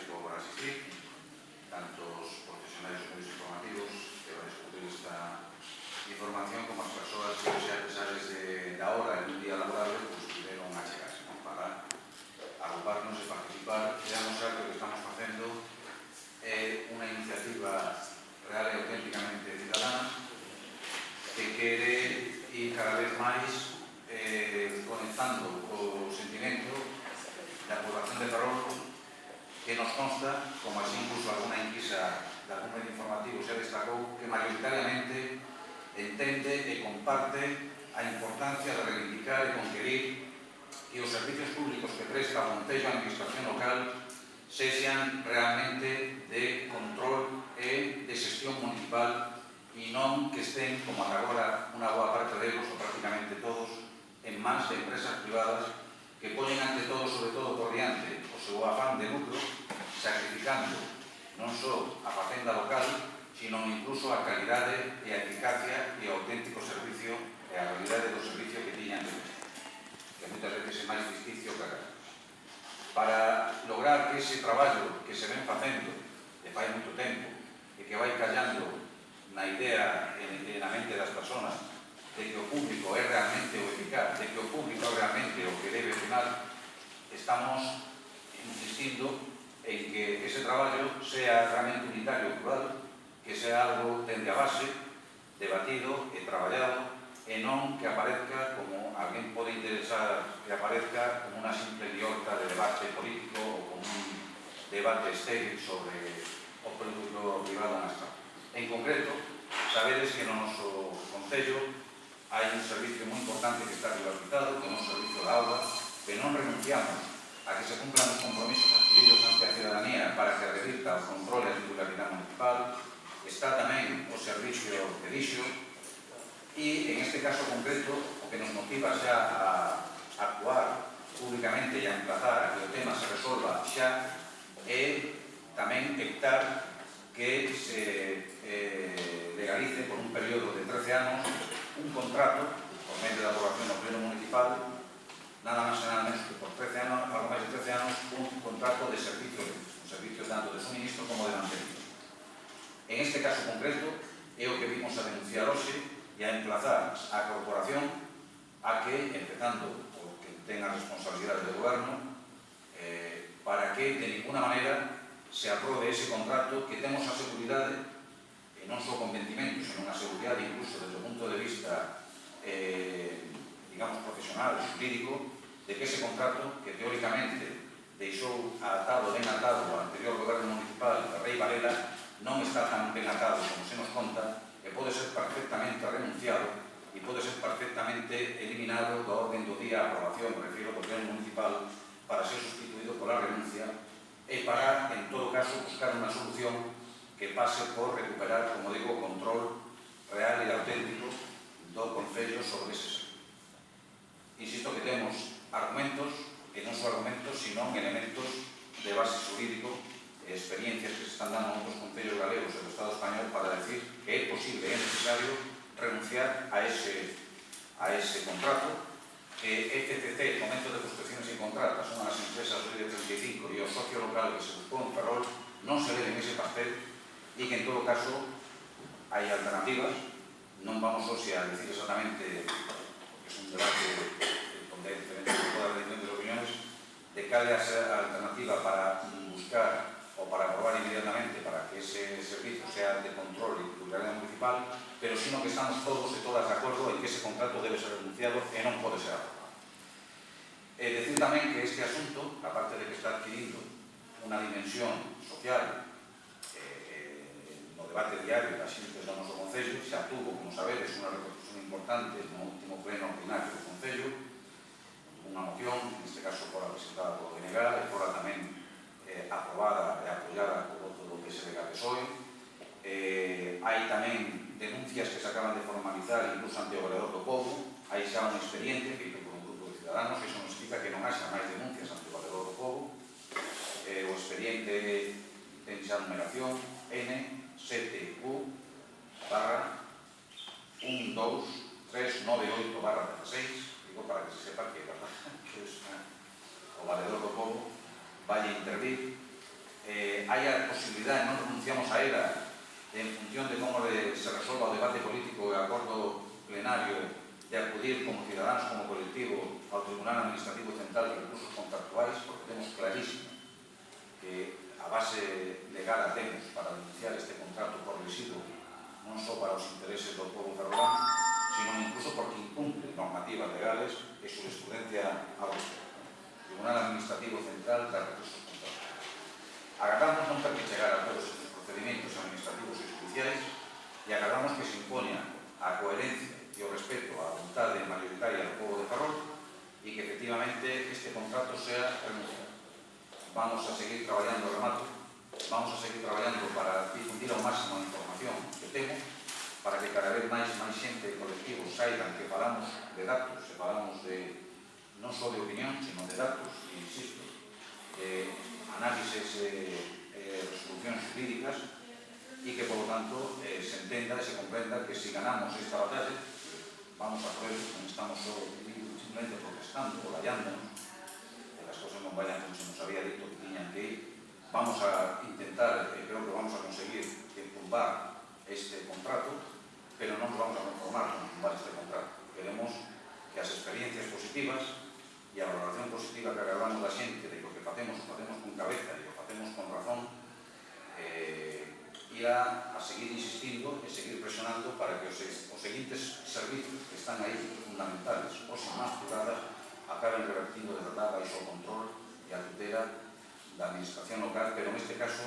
gracias por asistir, tanto os profesionais dos medios informativos que van a discutir esta información como as persoas que xa a pesar da hora en un día laborable pudieron achegarse para agruparnos e participar e demostrar que o que estamos facendo é unha iniciativa real e auténticamente cidadana que quere ir cada vez máis conectando co sentimento da población de Ferrol, que nos consta, como así incluso alguna enquisa de algún medio informativo se destacou, que maioritariamente entende e comparte a importancia de reivindicar e conquerir que os servicios públicos que presta o Concello a Administración Local sexan realmente de control e de xestión municipal e non que estén, como ata agora, unha boa parte deles, ou prácticamente todos, en mans de empresas privadas que poñen ante todo, sobre todo por diante, o seu afán de lucro, sacrificando non só a facenda local, sino incluso a calidade e a eficacia e o auténtico servicio e a realidade do servicio que tiñan que moitas veces é máis ficticio que real. Para lograr que ese traballo que se ven facendo de fai moito tempo e que vai callando na idea e na mente das persoas de que o público é realmente o eficaz, de que o público é realmente o que debe final, estamos insistindo en que ese traballo sea realmente unitario e plural, que sea algo dende a base, debatido e traballado, e non que aparezca como alguén pode interesar que aparezca como unha simple liorta de debate político ou como un debate estéril sobre o público privado na Estado. En concreto, sabedes que no noso Concello hai un servicio moi importante que está privatizado, que é un servicio de auga, que non renunciamos a que se cumplan os compromisos adquiridos ante a ciudadanía para que revirta o control e a titularidade municipal. Está tamén o servicio de lixo e, en este caso concreto, o que nos motiva xa a actuar públicamente e a emplazar a que o tema se resolva xa é tamén evitar que se legalice por un período de 13 anos un contrato por medio da aprobación do Pleno Municipal, nada máis e nada menos que por 13 anos, algo máis de 13 anos, un contrato de servicio, un servicio tanto de suministro como de mantenimiento. En este caso concreto, é o que vimos a denunciar hoxe e a emplazar a corporación a que, empezando por que ten a responsabilidade do goberno, para que de ninguna maneira se aprobe ese contrato que temos a seguridade, e non só con vencimento, senón a seguridade incluso desde o punto de vista digamos profesional, jurídico, de que ese contrato que teóricamente deixou atado, ben atado o anterior goberno municipal de Rei Varela, non está tan ben atado como se nos conta e pode ser perfectamente renunciado e pode ser perfectamente eliminado da orden do día a aprobación, me refiro ao Pleno Municipal, para ser sustituído por a renuncia e para, en todo caso, buscar unha solución que pase por recuperar, como digo, o control real e auténtico do Concello sobre ese sector. Insisto que temos argumentos, e non só argumentos, sino elementos de base jurídico e experiencias que se están dando en outros concellos galegos e do Estado español para decir que é posible e é necesario renunciar a ese contrato, que FCC, Fomento de Construcciones y Contratas, son as empresas do I-35 e o socio local que se buscou en Ferrol non se ven en ese pastel e que en todo caso hai alternativas. Non vamos hoxe a decir exactamente que é un debate onde hai diferentes opinións de cal é a alternativa para buscar ou para aprobar inmediatamente para que ese servicio sea de control e titularidade municipal, pero sino que estamos todos e todas de acordo en que ese contrato debe ser renunciado e non pode ser aprobado. Decir tamén que este asunto, aparte de que está adquirindo unha dimensión social no debate diario das xentes do noso Concello, xa tuvo, como sabedes, unha repercusión importante no último pleno ordinario do Concello, unha moción, en este caso fora presentada por o DNG, e fora tamén aprobada e apoiada por todo o PSDG e PSOE. Hai tamén denuncias que se acaban de formalizar incluso ante o Valedor do Pobo. Hai xa un expediente feito por un grupo de ciudadanos, e iso nos explica que non haxa máis denuncias ante o Valedor do Pobo. O expediente ten xa numeración N7U/12398/16, digo para que se sepa que, verdad, que o Valedor do Pobo vai intervir haya posibilidad, non renunciamos a ela, en función de como se resolva o debate político e acordo plenario, de acudir como cidadáns, como colectivo, ao Tribunal Administrativo Central de Recursos Contractuais, porque temos clarísimo que a base legal a temos para denunciar este contrato por residuo, non só para os intereses do povo ferrolán, sino incluso porque incumple normativas legales e jurisprudencia ao respecto. Tribunal Administrativo Central de Recursos Contractuais. Agardamos non ter que chegar a todos estes procedimentos administrativos e judiciais e agardamos que se impoña a coherencia e o respeto á vontade mayoritaria do povo de Ferrol e que efectivamente este contrato sea renunciado. Vamos a seguir traballando, remato, vamos a seguir traballando para difundir ao máximo a información que temos, para que cada vez máis xente e colectivos saiban que falamos de datos, e falamos de non só de opinión, sino de datos, e insisto, de análises e resolucións jurídicas, e que, por lo tanto, se entenda e se comprenda que si ganamos esta batalla, vamos a por ello, non estamos só simplemente protestando o vallándonos, que las cosas non vayan como se nos había dito que tiñan que ir. Vamos a intentar, e creo que vamos a conseguir tumbar este contrato, pero non nos vamos a conformar con tumbar este contrato. Queremos que as experiencias positivas e a valoración positiva que agardamos da xente de que o que facemos con cabeza e o facemos con razón, irá a seguir insistindo e seguir presionando para que os seguintes servicios que están aí fundamentales, os máis privadas, acaben revertindo de verdade baixo o control e a tutela da administración local, pero neste caso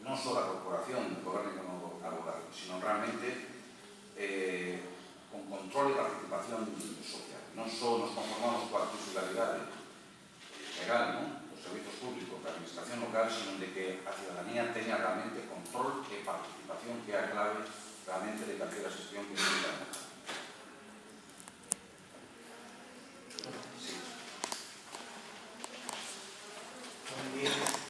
non só da corporación do goberno local, sino realmente con control e participación social. Non só nos conformamos coa titularidade legal, dos servizos públicos da administración local, sino de que a ciudadanía teña realmente control e participación, que é a clave realmente de calquera xestión que se